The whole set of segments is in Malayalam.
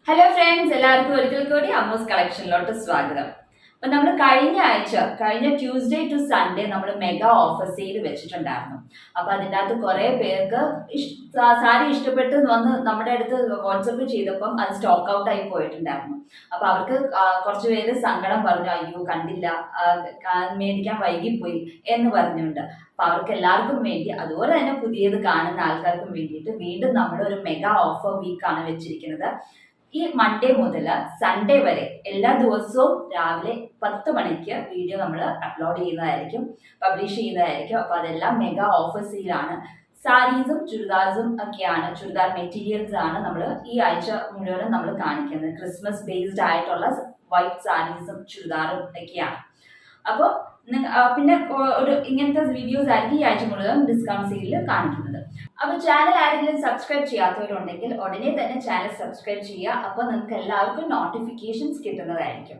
ഹലോ ഫ്രണ്ട്സ്, എല്ലാവർക്കും ഒരിക്കൽ കൂടി അമ്മൂസ് കളക്ഷനിലോട്ട് സ്വാഗതം. അപ്പൊ നമ്മൾ കഴിഞ്ഞ ട്യൂസ്ഡേ ടു സൺഡേ നമ്മൾ മെഗാ ഓഫർ സെയിൽ വെച്ചിട്ടുണ്ടായിരുന്നു. അപ്പൊ അതിൻ്റെ അകത്ത് കുറെ പേർക്ക് സാരി ഇഷ്ടപ്പെട്ട് വന്ന് നമ്മുടെ അടുത്ത് വാട്സപ്പ് ചെയ്തപ്പം അത് സ്റ്റോക്ക് ഔട്ട് ആയി പോയിട്ടുണ്ടായിരുന്നു. അപ്പൊ അവർക്ക് കുറച്ച് പേര് സങ്കടം പറഞ്ഞു, അയ്യോ കണ്ടില്ല, മേടിക്കാൻ വൈകിപ്പോയി എന്ന് പറഞ്ഞുകൊണ്ട്. അപ്പൊ അവർക്ക് എല്ലാവർക്കും വേണ്ടി, അതുപോലെ തന്നെ പുതിയത് കാണുന്ന ആൾക്കാർക്കും വേണ്ടിയിട്ട് വീണ്ടും നമ്മൾ ഒരു മെഗാ ഓഫർ വീക്കാണ് വെച്ചിരിക്കുന്നത്. ഈ മൺഡേ മുതൽ സൺഡേ വരെ എല്ലാ ദിവസവും രാവിലെ 10 മണിക്ക് വീഡിയോ നമ്മൾ അപ്ലോഡ് ചെയ്യുന്നതായിരിക്കും, പബ്ലിഷ് ചെയ്യുന്നതായിരിക്കും. അപ്പോൾ അതെല്ലാം മെഗാ ഓഫർ സെയിലാണ്. സാരീസും ചുരിദാർസും ഒക്കെയാണ്, ചുരിദാർ മെറ്റീരിയൽസ് ആണ് നമ്മൾ ഈ ആഴ്ച മുഴുവനും നമ്മൾ കാണിക്കുന്നത്. ക്രിസ്മസ് ബേസ്ഡ് ആയിട്ടുള്ള വൈറ്റ് സാരീസും ചുരിദാറും ഒക്കെയാണ്. അപ്പോൾ പിന്നെ ഒരു ഇങ്ങനത്തെ വീഡിയോസ് ആയിരിക്കും ഈ ആഴ്ച മുഴുവൻ ഡിസ്കൗണ്ട് സെയിലിൽ കാണിക്കുന്നത്. അപ്പോൾ ചാനൽ ആരെങ്കിലും സബ്സ്ക്രൈബ് ചെയ്യാത്തവരുണ്ടെങ്കിൽ ഉടനെ തന്നെ ചാനൽ സബ്സ്ക്രൈബ് ചെയ്യുക. അപ്പോൾ നിങ്ങൾക്ക് എല്ലാവർക്കും നോട്ടിഫിക്കേഷൻസ് കിട്ടുന്നതായിരിക്കും.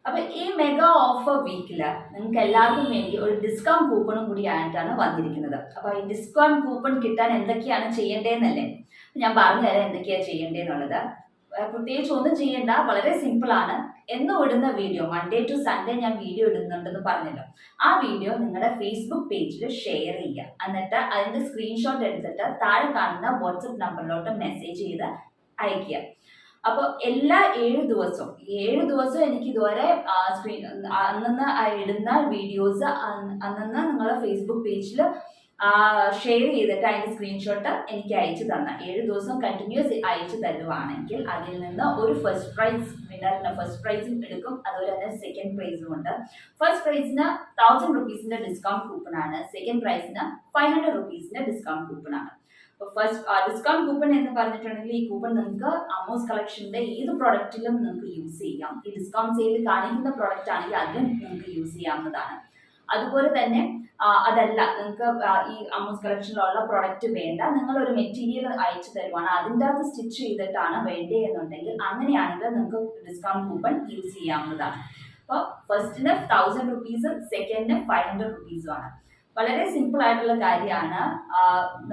അപ്പോൾ ഈ മെഗാ ഓഫർ വീക്കിൽ നിങ്ങൾക്ക് എല്ലാവർക്കും വേണ്ടി ഒരു ഡിസ്കൗണ്ട് കൂപ്പണും കൂടി ആയിട്ടാണ് വന്നിരിക്കുന്നത്. അപ്പോൾ ഈ ഡിസ്കൗണ്ട് കൂപ്പൺ കിട്ടാൻ എന്തൊക്കെയാണ് ചെയ്യേണ്ടതെന്നല്ലേ ഞാൻ പറഞ്ഞു തരാം എന്തൊക്കെയാണ് ചെയ്യേണ്ടതെന്നുള്ളത്. പ്രത്യേകിച്ച് ഒന്നും ചെയ്യേണ്ട, വളരെ സിമ്പിൾ ആണ്. എന്നും ഇടുന്ന വീഡിയോ മൺഡേ ടു സൺഡേ ഞാൻ വീഡിയോ ഇടുന്നുണ്ടെന്ന് പറഞ്ഞല്ലോ, ആ വീഡിയോ നിങ്ങളുടെ ഫേസ്ബുക്ക് പേജിൽ ഷെയർ ചെയ്യുക. എന്നിട്ട് അതിന്റെ സ്ക്രീൻഷോട്ട് എടുത്തിട്ട് താഴെ കാണുന്ന വാട്സപ്പ് നമ്പറിലോട്ട് മെസ്സേജ് ചെയ്ത് അയക്കുക. അപ്പോൾ എല്ലാ 7 ദിവസവും എനിക്ക് ഇതുവരെ അന്നന്ന് ഇടുന്ന വീഡിയോസ് അന്നന്ന് നിങ്ങളുടെ ഫേസ്ബുക്ക് പേജിൽ ഷെയർ ചെയ്തിട്ട് അതിന്റെ സ്ക്രീൻഷോട്ട് എനിക്ക് അയച്ചു തന്ന 7 ദിവസം കണ്ടിന്യൂസ് അയച്ചു തരുവാണെങ്കിൽ അതിൽ നിന്ന് ഒരു ഫസ്റ്റ് പ്രൈസ് വിന്നറിന് ഫസ്റ്റ് പ്രൈസും എടുക്കും, അതുപോലെ തന്നെ സെക്കൻഡ് പ്രൈസും ഉണ്ട്. ഫസ്റ്റ് പ്രൈസിന് 1000 റുപ്പീസിന്റെ ഡിസ്കൗണ്ട് കൂപ്പൺ ആണ്, സെക്കൻഡ് പ്രൈസിന് 500 റുപ്പീസിന്റെ ഡിസ്കൗണ്ട് കൂപ്പൺ ആണ്. ഫസ്റ്റ് ഡിസ്കൗണ്ട് കൂപ്പൺ എന്ന് പറഞ്ഞിട്ടുണ്ടെങ്കിൽ ഈ കൂപ്പൺ നിങ്ങൾക്ക് അമ്മൂസ് കളക്ഷന്റെ ഏത് പ്രൊഡക്റ്റിലും നിങ്ങൾക്ക് യൂസ് ചെയ്യാം. ഈ ഡിസ്കൗണ്ട് സെയിലിൽ കാണിക്കുന്ന പ്രൊഡക്റ്റ് ആണെങ്കിൽ അതിലും നിങ്ങൾക്ക് യൂസ് ചെയ്യാവുന്നതാണ്. അതുപോലെ തന്നെ അതല്ല, നിങ്ങൾക്ക് ഈ അമ്മൂസ് കളക്ഷനിലുള്ള പ്രൊഡക്റ്റ് വേണ്ട, നിങ്ങൾ ഒരു മെറ്റീരിയൽ അയച്ചു തരുവാണ്, അതിൻ്റെ അകത്ത് സ്റ്റിച്ച് ചെയ്തിട്ടാണ് വേണ്ടേ എന്നുണ്ടെങ്കിൽ അങ്ങനെയാണെങ്കിൽ നിങ്ങൾക്ക് ഡിസ്കൗണ്ട് കൂപ്പൺ യൂസ് ചെയ്യാവുന്നതാണ്. അപ്പോൾ ഫസ്റ്റിന് 1000 റുപ്പീസ്, സെക്കൻഡിന് 500 റുപ്പീസുമാണ്. വളരെ സിമ്പിൾ ആയിട്ടുള്ള കാര്യമാണ്.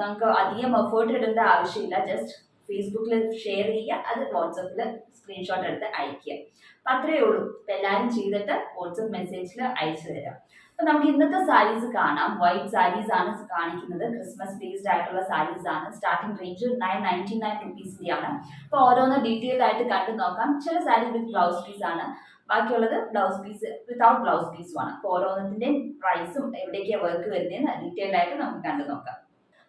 നമുക്ക് അധികം എഫേർട്ട് ഇടേണ്ട ആവശ്യമില്ല. ജസ്റ്റ് ഫേസ്ബുക്കിൽ ഷെയർ ചെയ്യുക, അത് വാട്സപ്പിൽ സ്ക്രീൻഷോട്ട് എടുത്ത് അയക്കുക. അപ്പം അത്രയേ ഉള്ളൂ. അപ്പം എല്ലാവരും ചെയ്തിട്ട് വാട്സപ്പ് മെസ്സേജിൽ അയച്ചു തരാം. അപ്പം നമുക്ക് ഇന്നത്തെ സാരീസ് കാണാം. വൈറ്റ് സാരീസ് ആണ് കാണിക്കുന്നത്, ക്രിസ്മസ് ബേസ്ഡ് ആയിട്ടുള്ള സാരീസ് ആണ്. Starting range 999 റുപ്പീസിൻ്റെയാണ്. അപ്പോൾ ഓരോന്ന് ഡീറ്റെയിൽ ആയിട്ട് കണ്ടു നോക്കാം. ചില സാരി വിത്ത് ബ്ലൗസ് പീസ് ആണ്, ബാക്കിയുള്ളത് ബ്ലൗസ് പീസ് വിത്തൗട്ട് ബ്ലൗസ് പീസുമാണ്. അപ്പോൾ ഓരോന്നിൻ്റെയും പ്രൈസും എവിടേക്കാണ് വർക്ക് വരുന്നതെന്ന് ഡീറ്റെയിൽ ആയിട്ട് നമുക്ക് കണ്ടു നോക്കാം.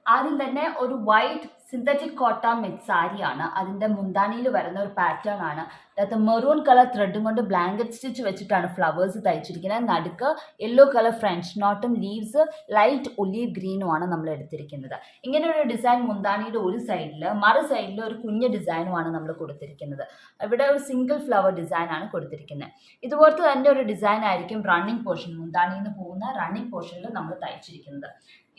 ആദ്യം തന്നെ ഒരു വൈറ്റ് സിന്തറ്റിക് കോട്ട മിക്സ് സാരിയാണ്. അതിൻ്റെ മുന്താണിയിൽ വരുന്ന ഒരു പാറ്റേൺ ആണ്. അതായത് മെറൂൺ കളർ ത്രെഡും കൊണ്ട് ബ്ലാങ്കറ്റ് സ്റ്റിച്ച് വെച്ചിട്ടാണ് ഫ്ലവേഴ്സ് തയ്ച്ചിരിക്കുന്നത്. നടുക്ക് യെല്ലോ കളർ ഫ്രഞ്ച് നോട്ടും ലീവ്സ് ലൈറ്റ് ഒലീവ് ഗ്രീനുമാണ് നമ്മൾ എടുത്തിരിക്കുന്നത്. ഇങ്ങനെ ഒരു ഡിസൈൻ മുന്താണിയുടെ ഒരു സൈഡിൽ, മറു സൈഡിൽ ഒരു കുഞ്ഞ് ഡിസൈനുമാണ് നമ്മൾ കൊടുത്തിരിക്കുന്നത്. ഇവിടെ ഒരു സിംഗിൾ ഫ്ലവർ ഡിസൈനാണ് കൊടുത്തിരിക്കുന്നത്. ഇതുപോലത്തെ തന്നെ ഒരു ഡിസൈൻ ആയിരിക്കും റണ്ണിങ് പോർഷൻ, മുന്താണിയിൽ നിന്ന് പോകുന്ന റണ്ണിങ് പോർഷനിൽ നമ്മൾ തയ്ച്ചിരിക്കുന്നത്.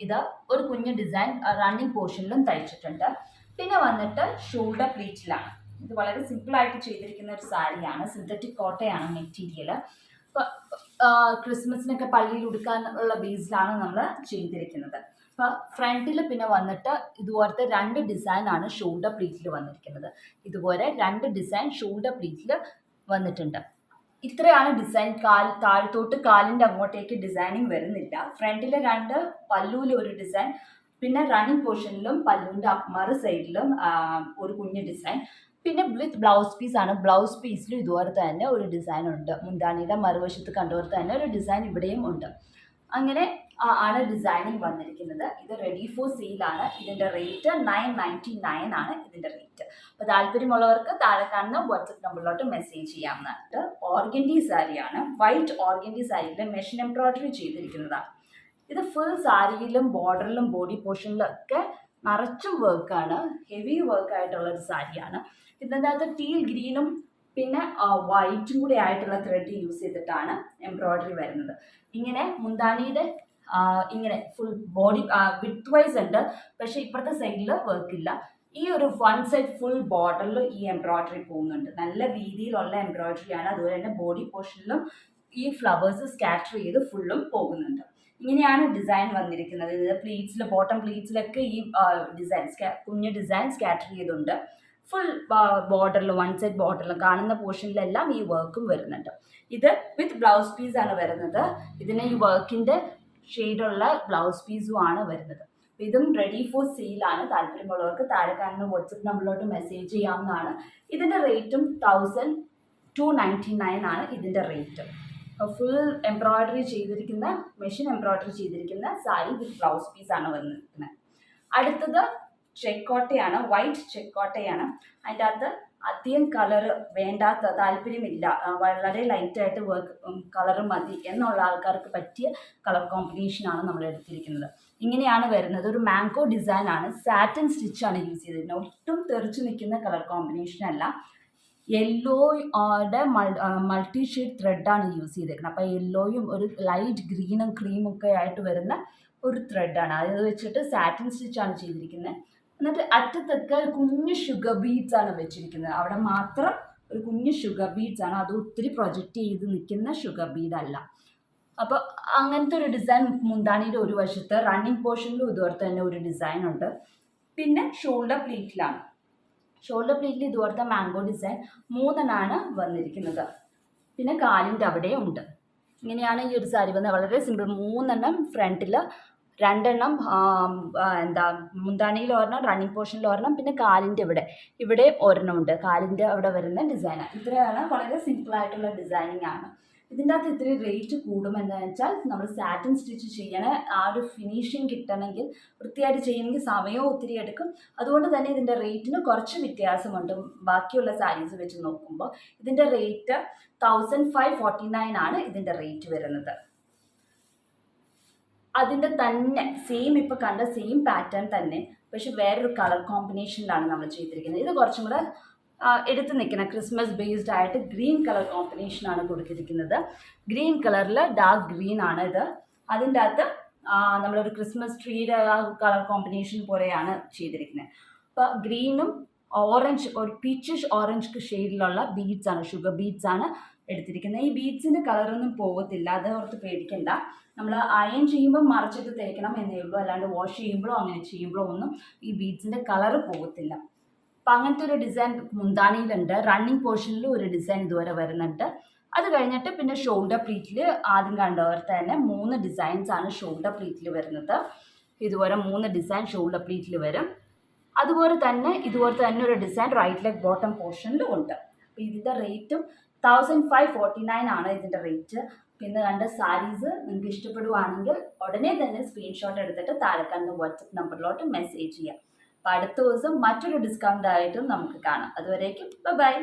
ഇത് ഒരു കുഞ്ഞ് ഡിസൈൻ റണ്ണിങ് പോർഷനിലും തയ്ച്ചിട്ടുണ്ട്. പിന്നെ വന്നിട്ട് ഷോൾഡർ പ്ലീറ്റിലാണ്. ഇത് വളരെ സിമ്പിൾ ആയിട്ട് ചെയ്തിരിക്കുന്ന ഒരു സാരിയാണ്. സിന്തറ്റിക് കോട്ടയാണ് മെറ്റീരിയൽ. ഇപ്പോൾ ക്രിസ്മസിനൊക്കെ പള്ളിയിൽ ഉടുക്കാനുള്ള ബേസിലാണ് നമ്മൾ ചെയ്തിരിക്കുന്നത്. അപ്പോൾ ഫ്രണ്ടിൽ പിന്നെ വന്നിട്ട് ഇതുപോലത്തെ 2 ഡിസൈനാണ് ഷോൾഡർ പ്ലീറ്റിൽ വന്നിരിക്കുന്നത്. ഇതുപോലെ 2 ഡിസൈൻ ഷോൾഡർ പ്ലീറ്റിൽ വന്നിട്ടുണ്ട്. ഇത്രയാണ് ഡിസൈൻ. താഴത്തോട്ട് കാലിൻ്റെ അങ്ങോട്ടേക്ക് ഡിസൈനിങ് വരുന്നില്ല. ഫ്രണ്ടിലെ 2 പല്ലുവിൽ ഒരു ഡിസൈൻ, പിന്നെ റണ്ണിങ് പോർഷനിലും പല്ലുവിൻ്റെ മറു സൈഡിലും ഒരു കുഞ്ഞ് ഡിസൈൻ. പിന്നെ വിത്ത് ബ്ലൗസ് പീസ് ആണ്. ബ്ലൗസ് പീസിലും ഇതുപോലെ തന്നെ ഒരു ഡിസൈൻ ഉണ്ട്. മുന്താണിയുടെ മറുവശത്ത് കണ്ടുപോലെ തന്നെ ഒരു ഡിസൈൻ ഇവിടെയും ഉണ്ട്. അങ്ങനെ ആണ് ഡിസൈനിങ് വന്നിരിക്കുന്നത്. ഇത് റെഡി ഫോർ സെയിലാണ്. ഇതിൻ്റെ റേറ്റ് 999 ആണ് ഇതിൻ്റെ റേറ്റ്. അപ്പോൾ താല്പര്യമുള്ളവർക്ക് താഴെ കാണുന്ന വാട്സപ്പ് നമ്പറിലോട്ട് മെസ്സേജ് ചെയ്യാവുന്നത്. ഓർഗൻഡി സാരിയാണ്. വൈറ്റ് ഓർഗൻഡി സാരിയിൽ മെഷീൻ എംബ്രോയിഡറി ചെയ്തിരിക്കുന്നതാണ്. ഇത് ഫുൾ സാരിയിലും ബോർഡറിലും ബോഡി പോർഷനിലും ഒക്കെ നിറച്ചും വർക്കാണ്. ഹെവി വർക്കായിട്ടുള്ളൊരു സാരിയാണ്. ഇതിൻ്റെ അകത്ത് ടീൽ ഗ്രീനും പിന്നെ വൈറ്റും കൂടി ആയിട്ടുള്ള ത്രെഡ് യൂസ് ചെയ്തിട്ടാണ് എംബ്രോയിഡറി വരുന്നത്. ഇങ്ങനെ മുന്താണിയുടെ ഇങ്ങനെ ഫുൾ ബോഡി വിത്ത് വൈസ് ഉണ്ട്, പക്ഷെ ഇപ്പുറത്തെ സൈഡിൽ വർക്കില്ല. ഈ ഒരു വൺ സൈഡ് ഫുൾ ബോർഡറിൽ ഈ എംബ്രോയിഡറി പോകുന്നുണ്ട്. നല്ല രീതിയിലുള്ള എംബ്രോയിഡറിയാണ്. അതുപോലെ തന്നെ ബോഡി പോർഷനിലും ഈ ഫ്ലവേഴ്സ് സ്കാറ്റർ ചെയ്ത് ഫുള്ളും പോകുന്നുണ്ട്. ഇങ്ങനെയാണ് ഡിസൈൻ വന്നിരിക്കുന്നത്. ഇത് പ്ലീറ്റ്സിൽ, ബോട്ടം പ്ലീറ്റ്സിലൊക്കെ ഈ ഡിസൈൻ കുഞ്ഞ് ഡിസൈൻ സ്കാറ്റർ ചെയ്തുണ്ട്. ഫുൾ ബോർഡറിൽ വൺ സൈഡ് ബോർഡറിൽ കാണുന്ന പോർഷനിലെല്ലാം ഈ വർക്കും വരുന്നുണ്ട്. ഇത് വിത്ത് ബ്ലൗസ് പീസാണ് വരുന്നത്. ഇതിന് ഈ വർക്കിൻ്റെ ഷെയ്ഡുള്ള ബ്ലൗസ് പീസും ആണ് വരുന്നത്. ഇതും റെഡി ഫോർ സെയിലാണ്. താല്പര്യമുള്ളവർക്ക് താഴെ കാണുന്ന വാട്സപ്പ് നമ്പറിലോട്ട് മെസ്സേജ് ചെയ്യാവുന്നതാണ്. ഇതിൻ്റെ റേറ്റും 1299 ആണ് ഇതിൻ്റെ റേറ്റ്. ഫുൾ എംബ്രോയിഡറി ചെയ്തിരിക്കുന്ന മെഷീൻ എംബ്രോയിഡറി ചെയ്തിരിക്കുന്ന സാരി വിത്ത് ബ്ലൗസ് പീസാണ് വന്നിരിക്കുന്നത്. അടുത്തത് ചെക്കോട്ടയാണ്, വൈറ്റ് ചെക്കോട്ടയാണ്. അതിൻ്റെ അകത്ത് അധികം കളർ വേണ്ടാത്ത താല്പര്യമില്ല, വളരെ ലൈറ്റായിട്ട് വർക്ക് കളർ മതി എന്നുള്ള ആൾക്കാർക്ക് പറ്റിയ കളർ കോമ്പിനേഷനാണ് നമ്മൾ എടുത്തിരിക്കുന്നത്. ഇങ്ങനെയാണ് വരുന്നത്. ഒരു മാംഗോ ഡിസൈനാണ്, സാറ്റിൻ സ്റ്റിച്ചാണ് യൂസ് ചെയ്തിരിക്കുന്നത്. ഒട്ടും തെറിച്ച് നിൽക്കുന്ന കളർ കോമ്പിനേഷനല്ല. യെല്ലോയുടെ മൾട്ടി ഷെയ്ഡ് ത്രെഡാണ് യൂസ് ചെയ്തേക്കുന്നത്. അപ്പോൾ യെല്ലോയും ഒരു ലൈറ്റ് ഗ്രീനും ക്രീമും ഒക്കെ ആയിട്ട് വരുന്ന ഒരു ത്രെഡാണ്. അത് വെച്ചിട്ട് സാറ്റിൻ സ്റ്റിച്ചാണ് ചെയ്തിരിക്കുന്നത്. എന്നിട്ട് അറ്റത്തൊക്കെ കുഞ്ഞു ഷുഗർ ബീഡ്സ് ആണ് വെച്ചിരിക്കുന്നത്. അവിടെ മാത്രം ഒരു കുഞ്ഞു ഷുഗർ ബീഡ്സ് ആണ്. അത് ഒത്തിരി പ്രൊജക്റ്റ് ചെയ്ത് നിൽക്കുന്ന ഷുഗർ ബീഡല്ല. അപ്പോൾ അങ്ങനത്തെ ഒരു ഡിസൈൻ മുന്താണിയുടെ ഒരു വശത്ത്, റണ്ണിങ് പോർഷനിലും ഇതുപോലത്തെ തന്നെ ഒരു ഡിസൈൻ ഉണ്ട്. പിന്നെ ഷോൾഡർ പ്ലീറ്റിലാണ്. ഷോൾഡർ പ്ലീറ്റിൽ ഇതുപോലത്തെ മാംഗോ ഡിസൈൻ 3 വന്നിരിക്കുന്നത്. പിന്നെ കാലിൻ്റെ അവിടെ ഉണ്ട്. ഇങ്ങനെയാണ് ഈ ഒരു സാരി വന്നത്. വളരെ സിമ്പിൾ. 3 ഫ്രണ്ടിൽ, 2 മുന്താണിയിൽ ഒരെണ്ണം, റണ്ണിങ് പോർഷനിൽ ഒരെണ്ണം, പിന്നെ കാലിൻ്റെ ഇവിടെ ഒരെണ്ണം ഉണ്ട്. കാലിൻ്റെ അവിടെ വരുന്ന ഡിസൈനാണ്. ഇത്രയാണ്. വളരെ സിമ്പിളായിട്ടുള്ള ഡിസൈനിങ് ആണ്. ഇതിൻ്റെ അകത്ത് ഇത്തിരി റേറ്റ് കൂടുമെന്ന് വെച്ചാൽ നമ്മൾ സാറ്റിൻ സ്റ്റിച്ച് ചെയ്യണ ആ ഒരു ഫിനിഷിങ് കിട്ടണമെങ്കിൽ, വൃത്തിയായിട്ട് ചെയ്യണമെങ്കിൽ സമയവും ഒത്തിരി എടുക്കും. അതുകൊണ്ട് തന്നെ ഇതിൻ്റെ റേറ്റിന് കുറച്ച് വ്യത്യാസമുണ്ട് ബാക്കിയുള്ള സാരീസ് വെച്ച് നോക്കുമ്പോൾ. ഇതിൻ്റെ റേറ്റ് 1549 ആണ് ഇതിൻ്റെ റേറ്റ് വരുന്നത്. അതിൻ്റെ തന്നെ സെയിം, ഇപ്പോൾ കണ്ട സെയിം പാറ്റേൺ തന്നെ, പക്ഷെ വേറൊരു കളർ കോമ്പിനേഷനിലാണ് നമ്മൾ ചെയ്തിരിക്കുന്നത്. ഇത് കുറച്ചും കൂടെ എടുത്ത് നിൽക്കുന്ന ക്രിസ്മസ് ബേസ്ഡ് ആയിട്ട് ഗ്രീൻ കളർ കോമ്പിനേഷനാണ് കൊടുത്തിരിക്കുന്നത്. ഗ്രീൻ കളറിൽ ഡാർക്ക് ഗ്രീൻ ആണ് ഇത്. അതിൻ്റെ അകത്ത് നമ്മളൊരു ക്രിസ്മസ് ട്രീയുടെ കളർ കോമ്പിനേഷൻ പോലെയാണ് ചെയ്തിരിക്കുന്നത്. അപ്പോൾ ഗ്രീനും ഓറഞ്ച്, ഒരു പീച്ചിഷ് ഓറഞ്ച് ഷെയ്ഡിലുള്ള ബീഡ്സ് ആണ്, ഷുഗർ ബീഡ്സ് ആണ് എടുത്തിരിക്കുന്നത്. ഈ ബീഡ്സിൻ്റെ കളറൊന്നും പോകത്തില്ല, അത് ഓർത്ത് പേടിക്കണ്ട. നമ്മൾ അയൺ ചെയ്യുമ്പോൾ മറച്ചിട്ട് തേക്കണം എന്നേ ഉള്ളൂ. അല്ലാണ്ട് വാഷ് ചെയ്യുമ്പോഴോ അങ്ങനെ ചെയ്യുമ്പോഴോ ഒന്നും ഈ ബീഡ്സിൻ്റെ കളറ് പോകത്തില്ല. അപ്പം അങ്ങനത്തെ ഒരു ഡിസൈൻ മുന്താണിയിലുണ്ട്. റണ്ണിങ് പോർഷനിൽ ഒരു ഡിസൈൻ ഇതുവരെ വരുന്നുണ്ട്. അത് കഴിഞ്ഞിട്ട് പിന്നെ ഷോൾഡർ പ്ലീറ്റിൽ ആദ്യം കണ്ടവർക്ക് തന്നെ 3 ഡിസൈൻസ് ആണ് ഷോൾഡർ പ്ലീറ്റിൽ വരുന്നത്. ഇതുപോലെ 3 ഡിസൈൻ ഷോൾഡർ പ്ലീറ്റിൽ വരും. അതുപോലെ തന്നെ ഇതുപോലത്തെ തന്നെ ഒരു ഡിസൈൻ റൈറ്റ് ലെഗ് ബോട്ടം പോർഷനിലും ഉണ്ട്. അപ്പോൾ ഇതിൻ്റെ റേറ്റും 1549 ആണ് ഇതിൻ്റെ റേറ്റ്. പിന്നെ കണ്ട സാരീസ് നിങ്ങൾക്ക് ഇഷ്ടപ്പെടുവാണെങ്കിൽ ഉടനെ തന്നെ സ്ക്രീൻഷോട്ട് എടുത്തിട്ട് താഴെ കാണുന്ന വാട്സപ്പ് നമ്പറിലോട്ട് മെസ്സേജ് ചെയ്യാം. അപ്പോൾ അടുത്ത ദിവസം മറ്റൊരു ഡിസ്കൗണ്ട് ആയിട്ടും നമുക്ക് കാണാം. അതുവരേക്കും ബൈ.